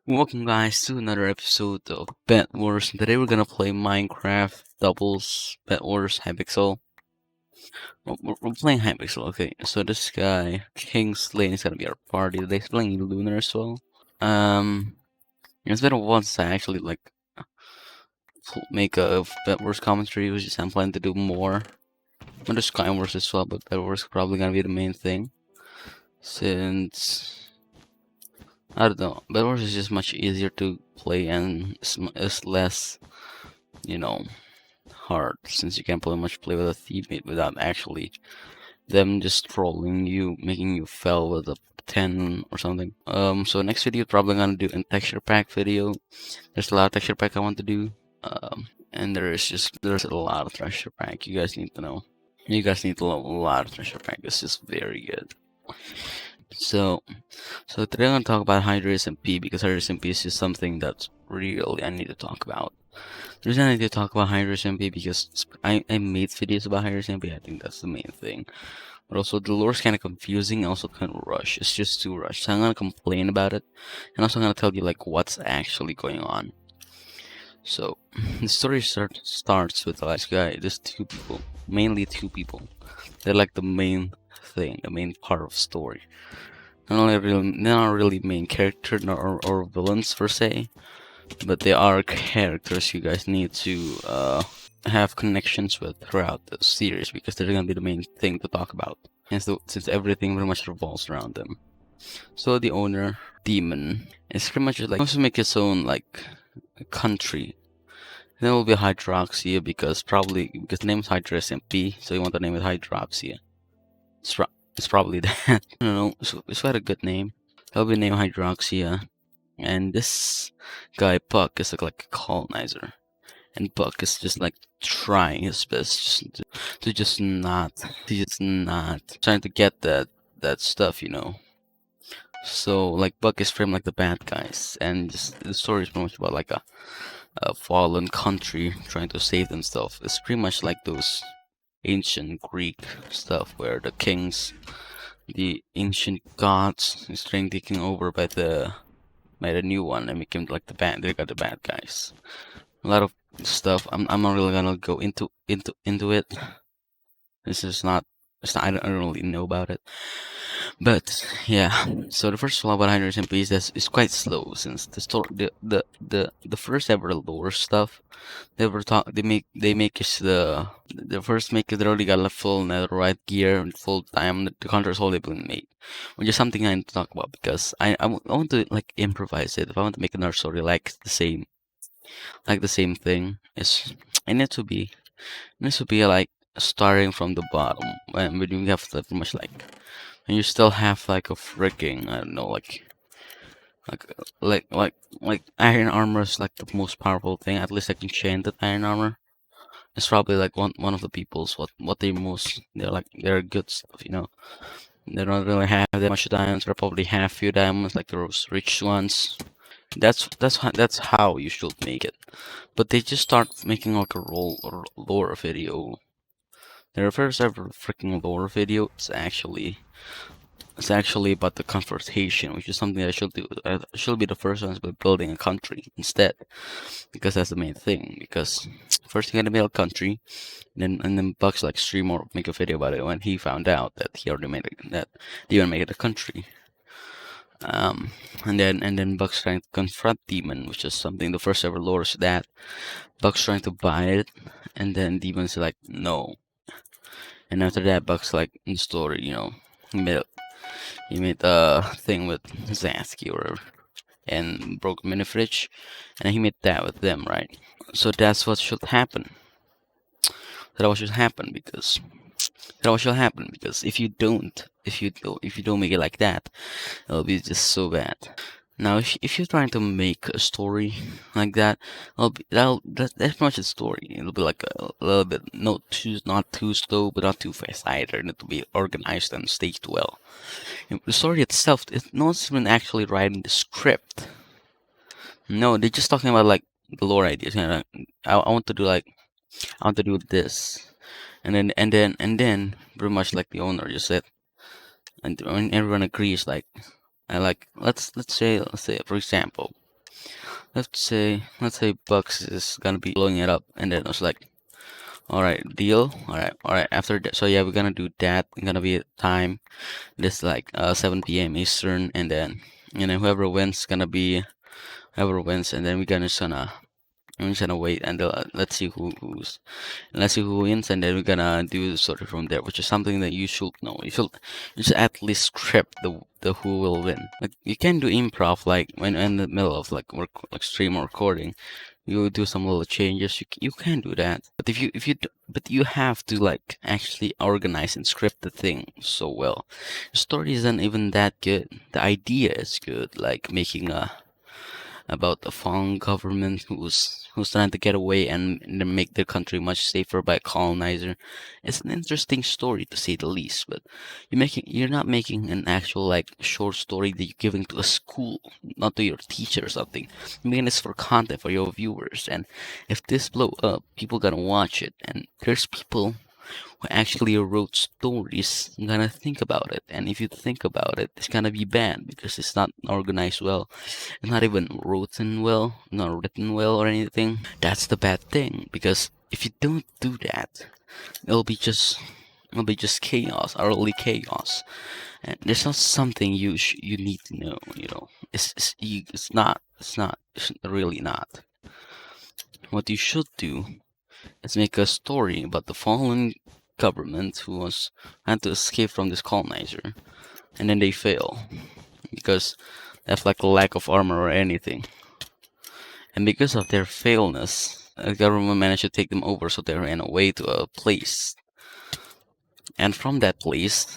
Welcome guys to another episode of Bet Wars. Today we're gonna play Minecraft doubles Bet Wars Hypixel. We're playing Hypixel, okay. So this guy, King Slane, is gonna be our party. Today he's playing Lunar as well. It's been a while since I actually make a Bet Wars commentary, which is I'm planning to do more. I'm just Sky Wars as well, but Bet Wars is probably gonna be the main thing. Since I don't know, Bet Wars is just much easier to play and it's less, you know, hard, since you can play with a teammate without actually them just trolling you, making you fail with a 10 or something. So next video probably gonna do a texture pack video. There's a lot of texture pack I want to do. And there's a lot of texture pack you guys need to know. You guys need to know a lot of texture pack. It's just very good. So today I'm gonna talk about Hydra SMP because Hydra SMP is just something that's really I need to talk about. The reason I need to talk about Hydra SMP because I made videos about Hydra SMP. I think that's the main thing. But also the lore is kind of confusing, also kind of rushed. It's just too rushed. So I'm gonna complain about it, and also I'm gonna tell you like what's actually going on. So the story starts with this guy. There's two people, mainly two people. They're like the main thing, the main part of the story. They're not really main character or villains per se, but they are characters you guys need to have connections with throughout the series because they're gonna be the main thing to talk about. And so, since everything pretty much revolves around them. So the owner, Demon, is pretty much just like wants to make his own like country. Then it will be Hydroxia because the name is Hydra SMP, so you want to name it Hydroxia. It's probably that. I don't know. It's quite a good name. It'll be named Hydroxia. And this guy Puck is like a colonizer, and Puck is just like trying his best to just not trying to get that stuff, you know. So like Puck is framed like the bad guys, and just the story is pretty much about like a fallen country trying to save themselves. It's pretty much like those ancient Greek stuff where the ancient gods is trying taking over by the new one and became like they got the bad guys. A lot of stuff. I'm not really gonna go into it. This is not I don't really know about it. But yeah, so the first flaw about Hydra SMP is quite slow, since the story the first ever lore stuff they make is the first make it already got a full netherite gear and full diamond. The contrast all they've been made, which is something I need to talk about because I want to like improvise it. If I want to make another story like the same thing, it needs to be like starting from the bottom when you have the pretty much like, and you still have like a freaking I don't know like iron armor is like the most powerful thing. At least like enchanted iron armor. It's probably like one of the people's what they're good stuff, you know. They don't really have that much diamonds. They probably have few diamonds like those rich ones. That's how you should make it. But they just start making like a lore video. Their first ever freaking lore video is actually about the confrontation, which is something I should do. I should be the first ones by building a country instead, because that's the main thing. Because first you gotta build a country, and then Bugs like stream or make a video about it when he found out that he already made it, that he already made it a country. And then Bugs trying to confront Demon, which is something the first ever lore is that Bugs trying to buy it, and then Demon's like no. And after that, Bugs like in the story, you know, he made a thing with Zansky or and broke mini fridge, and he made that with them, right? So that's what should happen. That what should happen because if you don't make it like that, it'll be just so bad. Now, if you're trying to make a story like that, that's pretty much the story. It'll be like a little bit not too slow, but not too fast either. And it'll be organized and staged well. And the story itself, it's not even actually writing the script. No, they're just talking about like the lore ideas. You know, I want to do this, and then pretty much like the owner just said, and everyone agrees like. Let's say for example, let's say Bucks is gonna be blowing it up, and then I was like, all right, deal. All right. After that, so yeah, we're gonna do that. It's gonna be time. This like 7 p.m. Eastern, and then whoever wins gonna be whoever wins, and then we're just gonna wait and let's see let's see who wins, and then we're gonna do the story from there, which is something that you should know. You should at least script the who will win. Like you can do improv like when in the middle of like stream or recording. You do some little changes. You can do that, but but you have to like actually organize and script the thing so well. The story isn't even that good. The idea is good, like making a about a foreign government who's trying to get away and make their country much safer by a colonizer. It's an interesting story to say the least, but you're not making an actual like short story that you're giving to a school, not to your teacher or something. I mean, it's for content for your viewers, and if this blow up, people gonna watch it, and there's people who actually wrote stories gonna think about it, and if you think about it, it's gonna be bad because it's not organized well. It's not even not written well or anything. That's the bad thing, because if you don't do that, it'll be just chaos, utterly chaos. And there's not something you need to know. It's really not. What you should do is make a story about the fallen government who had to escape from this colonizer, and then they fail because they have like a lack of armor or anything. And because of their failness, the government managed to take them over, so they ran away to a place. And from that place,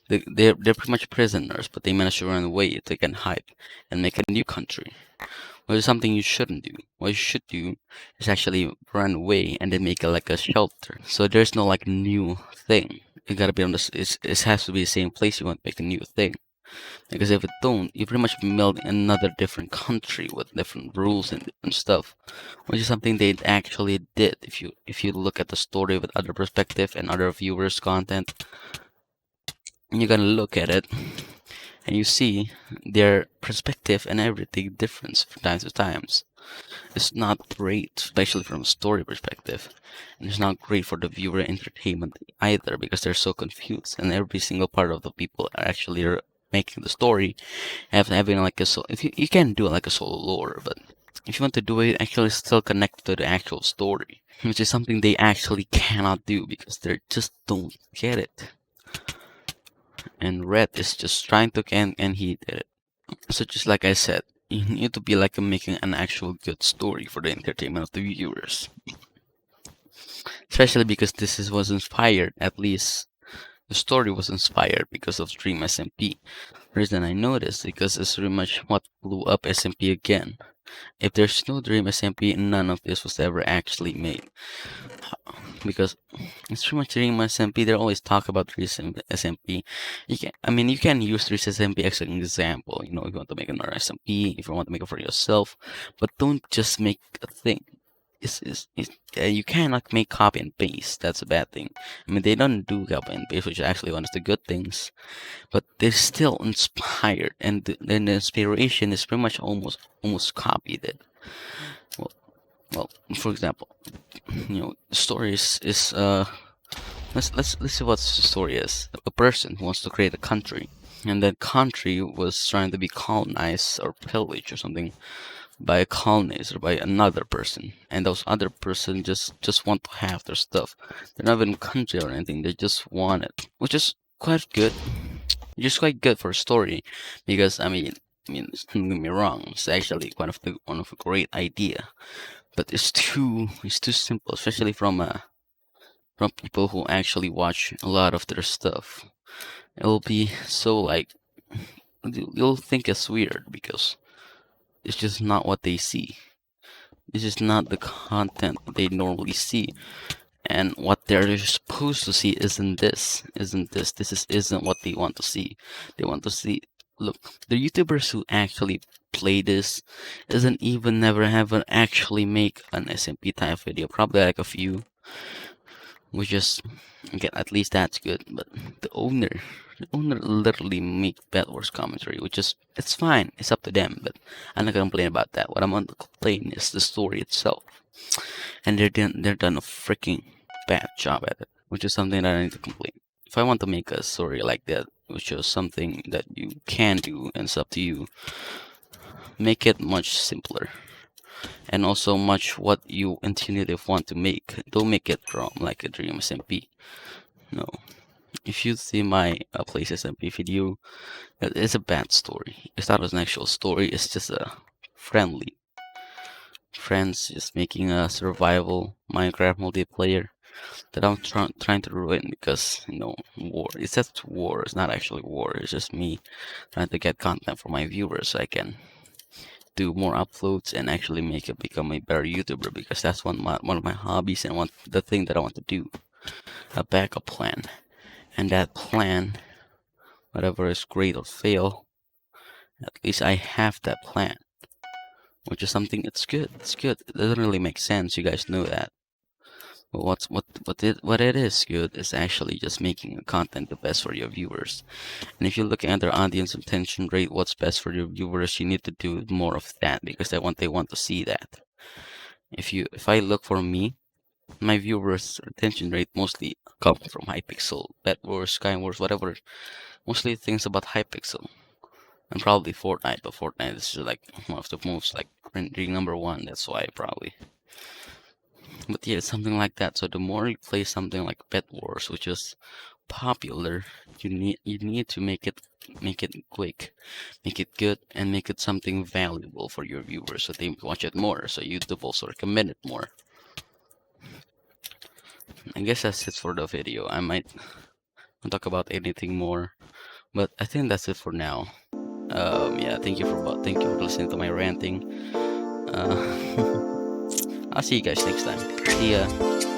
they're pretty much prisoners, but they managed to run away, they can hide, and make a new country. Which is something you shouldn't do. What you should do is actually run away and then make it like a shelter. So there's no like new thing. You gotta be on this. It has to be the same place you want to make a new thing. Because if it don't, you pretty much meld another different country with different rules and different stuff, which is something they actually did. If you look at the story with other perspective and other viewers' content, and you're gonna look at it and you see their perspective and everything different from time to times. It's not great, especially from a story perspective, and it's not great for the viewer entertainment either, because they're so confused, and every single part of the people are actually making the story having like a if you can do it like a solo lore, but if you want to do it actually still connected to the actual story, which is something they actually cannot do because they just don't get it. And Red is just trying to and he did it. So just like I said, you need to be like making an actual good story for the entertainment of the viewers. Especially because was inspired, at least the story was inspired because of Dream SMP. The reason I know this because it's pretty much what blew up SMP again. If there's no Dream SMP, none of this was ever actually made. Because it's pretty much Dream SMP, they always talk about Dream SMP. You can use Dream SMP as an example, if you want to make another SMP, if you want to make it for yourself, but don't just make a thing. You cannot make copy and paste. That's a bad thing. I mean, they don't do copy and paste, which is actually one of the good things, but they're still inspired, and the inspiration is pretty much almost copied it. Well, for example, the story is let's see what the story is. A person who wants to create a country, and that country was trying to be colonized or pillaged or something by a colonizer, by another person, and those other person just want to have their stuff. They're not even country or anything, they just want it, which is quite good. Just quite good for a story, because I mean, don't get me wrong, it's actually one of a great idea, but it's too simple, especially from people who actually watch a lot of their stuff. It'll be so like you'll think it's weird because it's just not what they see. This is not the content they normally see, and what they're supposed to see isn't this. Isn't what they want to see. They want to see. Look, the YouTubers who actually play this isn't even never have actually make an SMP type video. Probably like a few, which is, again, at least that's good. But the owner, literally make Bedwars Commentary, which is, it's fine, it's up to them. But I'm not gonna complain about that. What I'm gonna complain is the story itself, and they're done a freaking bad job at it, which is something that I need to complain. If I want to make a story like that, which is something that you can do and it's up to you, make it much simpler, and also much what you intuitive want to make. Don't make it from like a Dream SMP. No. If you see my Place SMP video, it's a bad story. It's not an actual story, it's just a friendly friends just making a survival Minecraft multiplayer that I'm trying to ruin because, you know, war. It says war, it's not actually war, it's just me trying to get content for my viewers so I can do more uploads and actually become a better YouTuber, because that's one of my hobbies and the thing that I want to do. A backup plan. And that plan, whatever is great or fail, at least I have that plan. Which is something, it's good. It's good. It doesn't really make sense, you guys know that. But what it is good is actually just making content the best for your viewers. And if you look at their audience retention rate, what's best for your viewers, you need to do more of that because they want to see that. If I look for me, my viewers retention rate mostly come from Hypixel, Bedwars, Skywars, whatever. Mostly things about Hypixel. And probably Fortnite, but Fortnite is like one of the most like trending #1, that's why probably. But yeah, it's something like that. So the more you play something like Bed Wars, which is popular, you need to make it quick, make it good, and make it something valuable for your viewers so they watch it more. So YouTube also recommend it more. I guess that's it for the video. I might talk about anything more, but I think that's it for now. Yeah, thank you for listening to my ranting. I'll see you guys next time. See ya.